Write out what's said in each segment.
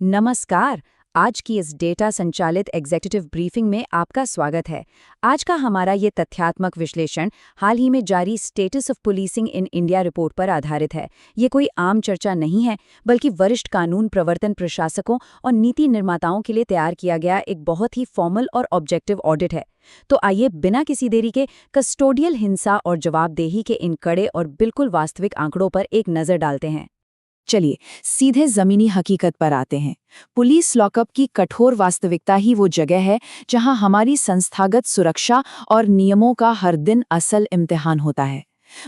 नमस्कार। आज की इस डेटा संचालित एग्जीक्यूटिव ब्रीफिंग में आपका स्वागत है। आज का हमारा ये तथ्यात्मक विश्लेषण हाल ही में जारी status of policing in India report पर आधारित है। ये कोई आम चर्चा नहीं है, बल्कि वरिष्ठ कानून प्रवर्तन प्रशासकों और नीति निर्माताओं के लिए तैयार किया गया एक बहुत ही फॉर्मल और ऑब्जेक्टिव ऑडिट है। तो आइए बिना किसी देरी के कस्टोडियल हिंसा और जवाबदेही के इन कड़े और बिल्कुल वास्तविक आंकड़ों पर एक नज़र डालते हैं। चलिए सीधे जमीनी हकीकत पर आते हैं। पुलिस लॉकअप की कठोर वास्तविकता ही वो जगह है जहां हमारी संस्थागत सुरक्षा और नियमों का हर दिन असल इम्तिहान होता है।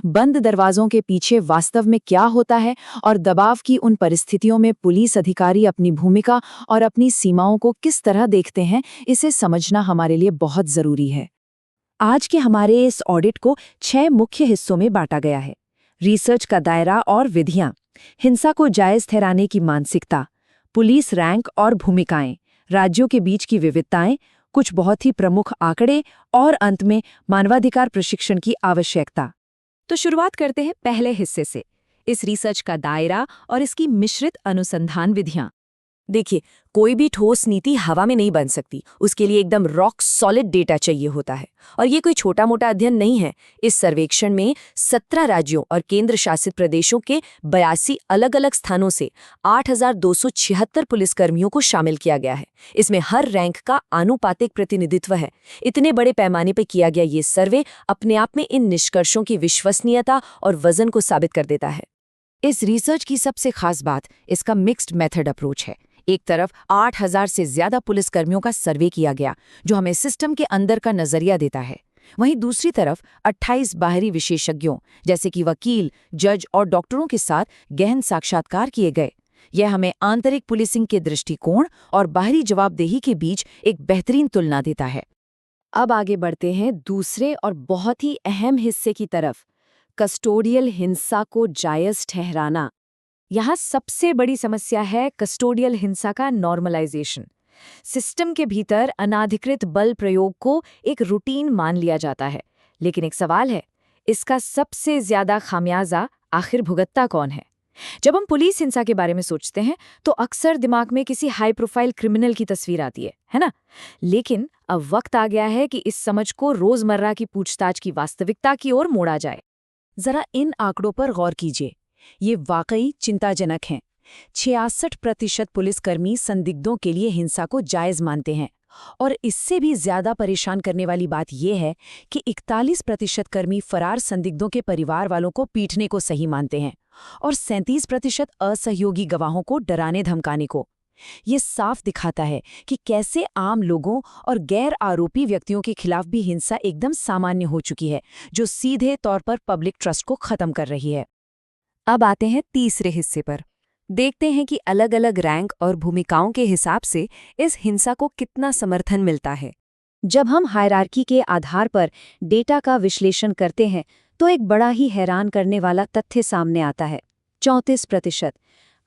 बंद दरवाजों के पीछे वास्तव में क्या होता है और दबाव की उन परिस्थितियों में पुलिस अधिकारी अपनी भूमिका और अपनी सीमाओं को किस तरह देखते हैं, इसे समझना हमारे लिए बहुत जरूरी है। आज के हमारे इस ऑडिट को 6 मुख्य हिस्सों में बांटा गया है। रिसर्च का दायरा और विधियां, हिंसा को जायज ठहराने की मानसिकता, पुलिस रैंक और भूमिकाएं, राज्यों के बीच की विविधताएं, कुछ बहुत ही प्रमुख आंकड़े और अंत में मानवाधिकार प्रशिक्षण की आवश्यकता। तो शुरुआत करते हैं पहले हिस्से से, इस रिसर्च का दायरा और इसकी मिश्रित अनुसंधान विधियां। देखिए, कोई भी ठोस नीति हवा में नहीं बन सकती, उसके लिए एकदम रॉक सॉलिड डेटा चाहिए होता है। और ये कोई छोटा मोटा अध्ययन नहीं है। इस सर्वेक्षण में 17 राज्यों और केंद्र शासित प्रदेशों के 82 अलग अलग स्थानों से 8,276 पुलिसकर्मियों को शामिल किया गया है। इसमें हर रैंक का आनुपातिक प्रतिनिधित्व है। इतने बड़े पैमाने पर किया गया ये सर्वे अपने आप में इन निष्कर्षों की विश्वसनीयता और वजन को साबित कर देता है। इस रिसर्च की सबसे खास बात इसका मिक्स्ड मेथड अप्रोच है। एक तरफ 8,000 से ज्यादा पुलिसकर्मियों का सर्वे किया गया, जो हमें सिस्टम के अंदर का नजरिया देता है। वहीं दूसरी तरफ 28 बाहरी विशेषज्ञों जैसे कि वकील, जज और डॉक्टरों के साथ गहन साक्षात्कार किए गए। यह हमें आंतरिक पुलिसिंग के दृष्टिकोण और बाहरी जवाबदेही के बीच एक बेहतरीन तुलना देता है। अब आगे बढ़ते हैं दूसरे और बहुत ही अहम हिस्से की तरफ, कस्टोडियल हिंसा को जायज ठहराना। यहाँ सबसे बड़ी समस्या है कस्टोडियल हिंसा का नॉर्मलाइजेशन। सिस्टम के भीतर अनाधिकृत बल प्रयोग को एक रूटीन मान लिया जाता है, लेकिन एक सवाल है, इसका सबसे ज्यादा खामियाजा आखिर भुगतता कौन है? जब हम पुलिस हिंसा के बारे में सोचते हैं तो अक्सर दिमाग में किसी हाई प्रोफाइल क्रिमिनल की तस्वीर आती है ना? लेकिन अब वक्त आ गया है कि इस समझ को रोजमर्रा की पूछताछ की वास्तविकता की ओर मोड़ा जाए। जरा इन आंकड़ों पर गौर कीजिए, ये वाकई चिंताजनक हैं। 66% पुलिसकर्मी संदिग्धों के लिए हिंसा को जायज मानते हैं, और इससे भी ज्यादा परेशान करने वाली बात यह है कि 41% कर्मी फरार संदिग्धों के परिवार वालों को पीटने को सही मानते हैं और 37% असहयोगी गवाहों को डराने धमकाने को। ये साफ दिखाता है कि कैसे आम लोगों और गैर आरोपी व्यक्तियों के खिलाफ भी हिंसा एकदम सामान्य हो चुकी है, जो सीधे तौर पर पब्लिक ट्रस्ट को खत्म कर रही है। अब आते हैं तीसरे हिस्से पर। देखते हैं कि अलग अलग रैंक और भूमिकाओं के हिसाब से इस हिंसा को कितना समर्थन मिलता है। जब हम हायरार्की के आधार पर डेटा का विश्लेषण करते हैं तो एक बड़ा ही हैरान करने वाला तथ्य सामने आता है। 34%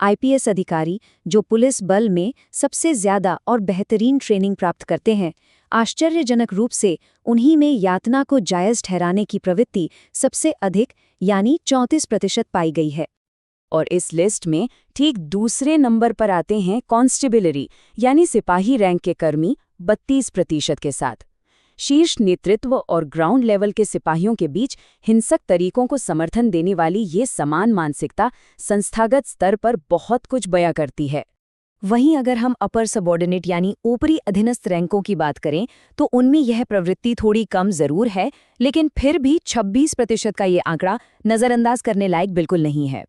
आईपीएस अधिकारी, जो पुलिस बल में सबसे ज्यादा और बेहतरीन ट्रेनिंग प्राप्त करते हैं, आश्चर्यजनक रूप से उन्हीं में यातना को जायज ठहराने की प्रवृत्ति सबसे अधिक यानी 34% पाई गई है। और इस लिस्ट में ठीक दूसरे नंबर पर आते हैं कांस्टेबलरी यानी सिपाही रैंक के कर्मी 32% के साथ। शीर्ष नेतृत्व और ग्राउंड लेवल के सिपाहियों के बीच हिंसक तरीकों को समर्थन देने वाली ये समान मानसिकता संस्थागत स्तर पर बहुत कुछ बयां करती है। वहीं अगर हम अपर सबऑर्डिनेट यानी ऊपरी अधीनस्थ रैंकों की बात करें तो उनमें यह प्रवृत्ति थोड़ी कम जरूर है, लेकिन फिर भी 26% का ये आंकड़ा नज़रअंदाज करने लायक बिल्कुल नहीं है।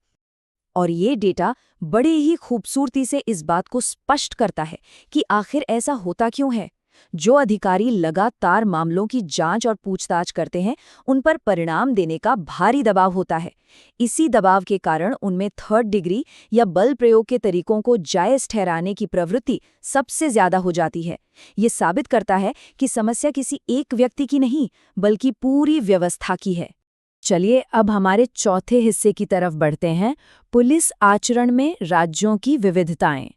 और ये डेटा बड़े ही खूबसूरती से इस बात को स्पष्ट करता है कि आखिर ऐसा होता क्यों है। जो अधिकारी लगातार मामलों की जांच और पूछताछ करते हैं, उन पर परिणाम देने का भारी दबाव होता है। इसी दबाव के कारण उनमें थर्ड डिग्री या बल प्रयोग के तरीकों को जायज ठहराने की प्रवृत्ति सबसे ज्यादा हो जाती है। ये साबित करता है कि समस्या किसी एक व्यक्ति की नहीं, बल्कि पूरी व्यवस्था की है। चलिए अब हमारे चौथे हिस्से की तरफ बढ़ते हैं, पुलिस आचरण में राज्यों की विविधताएं।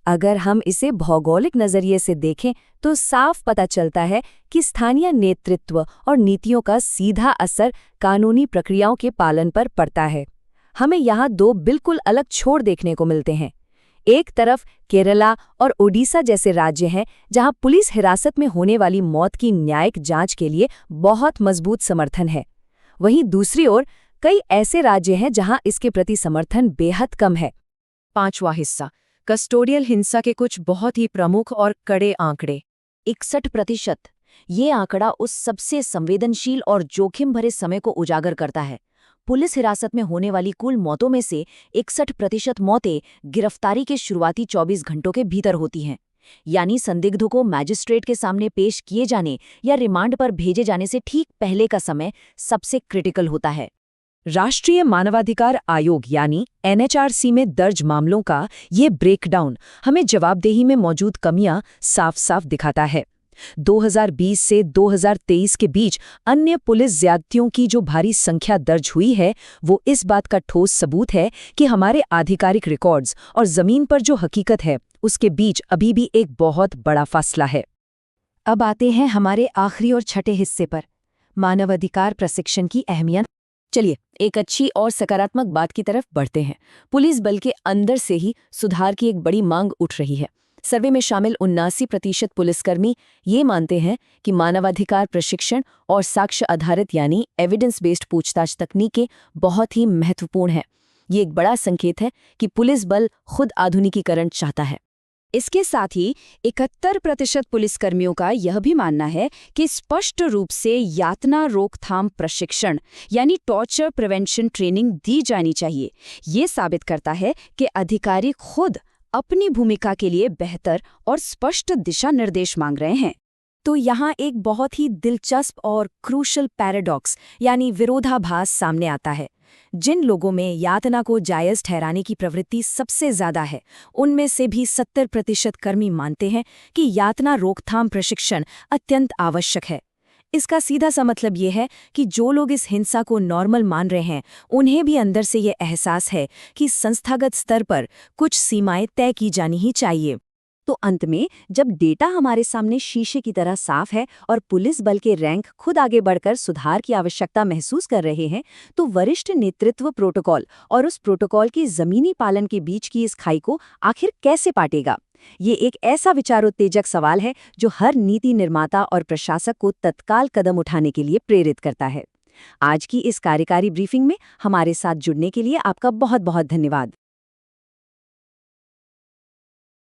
अगर हम इसे भौगोलिक नजरिए से देखें तो साफ पता चलता है कि स्थानीय नेतृत्व और नीतियों का सीधा असर कानूनी प्रक्रियाओं के पालन पर पड़ता है। हमें यहाँ 2 बिल्कुल अलग छोर देखने को मिलते हैं। एक तरफ केरला और ओडिशा जैसे राज्य हैं जहां पुलिस हिरासत में होने वाली मौत की न्यायिक जांच के लिए बहुत मजबूत समर्थन है। वहीं दूसरी ओर कई ऐसे राज्य हैं जहां इसके प्रति समर्थन बेहद कम है। पांचवा हिस्सा, कस्टोडियल हिंसा के कुछ बहुत ही प्रमुख और कड़े आंकड़े। 61%। ये आंकड़ा उस सबसे संवेदनशील और जोखिम भरे समय को उजागर करता है। पुलिस हिरासत में होने वाली कुल मौतों में से 61% मौतें गिरफ्तारी के शुरुआती 24 घंटों के भीतर होती हैं। यानी संदिग्धों को मैजिस्ट्रेट के सामने पेश किए जाने या रिमांड पर भेजे जाने से ठीक पहले का समय सबसे क्रिटिकल होता है। राष्ट्रीय मानवाधिकार आयोग यानी NHRC में दर्ज मामलों का ये ब्रेकडाउन हमें जवाबदेही में मौजूद कमियां साफ साफ दिखाता है। 2020 से 2023 के बीच अन्य पुलिस ज्यादतियों की जो भारी संख्या दर्ज हुई है, वो इस बात का ठोस सबूत है कि हमारे आधिकारिक रिकॉर्ड्स और जमीन पर जो हकीकत है, उसके बीच अभी भी एक बहुत बड़ा फासला है। अब आते हैं हमारे आखिरी और छठे हिस्से पर, मानवाधिकार प्रशिक्षण की अहमियत। चलिए एक अच्छी और सकारात्मक बात की तरफ बढ़ते हैं। पुलिस बल के अंदर से ही सुधार की एक बड़ी मांग उठ रही है। सर्वे में शामिल 79% पुलिसकर्मी ये मानते हैं कि मानवाधिकार प्रशिक्षण और साक्ष्य आधारित यानी एविडेंस बेस्ड पूछताछ तकनीकें बहुत ही महत्वपूर्ण हैं। ये एक बड़ा संकेत है कि पुलिस बल खुद आधुनिकीकरण चाहता है। इसके साथ ही 71% पुलिसकर्मियों का यह भी मानना है कि स्पष्ट रूप से यातना रोकथाम प्रशिक्षण यानी टॉर्चर प्रिवेंशन ट्रेनिंग दी जानी चाहिए। ये साबित करता है कि अधिकारी खुद अपनी भूमिका के लिए बेहतर और स्पष्ट दिशा निर्देश मांग रहे हैं। तो यहाँ एक बहुत ही दिलचस्प और क्रूशल पैराडॉक्स यानी विरोधाभास सामने आता है। जिन लोगों में यातना को जायज़ ठहराने की प्रवृत्ति सबसे ज़्यादा है, उनमें से भी 70% कर्मी मानते हैं कि यातना रोकथाम प्रशिक्षण अत्यंत आवश्यक है। इसका सीधा सा मतलब ये है कि जो लोग इस हिंसा को नॉर्मल मान रहे हैं, उन्हें भी अंदर से ये एहसास है कि संस्थागत स्तर पर कुछ सीमाएं तय की जानी ही चाहिए। तो अंत में जब डेटा हमारे सामने शीशे की तरह साफ है और पुलिस बल के रैंक खुद आगे बढ़कर सुधार की आवश्यकता महसूस कर रहे हैं, तो वरिष्ठ नेतृत्व प्रोटोकॉल और उस प्रोटोकॉल के जमीनी पालन के बीच की इस खाई को आखिर कैसे पाटेगा? ये एक ऐसा विचारोत्तेजक सवाल है जो हर नीति निर्माता और प्रशासक को तत्काल कदम उठाने के लिए प्रेरित करता है। आज की इस कार्यकारी ब्रीफिंग में हमारे साथ जुड़ने के लिए आपका बहुत बहुत धन्यवाद।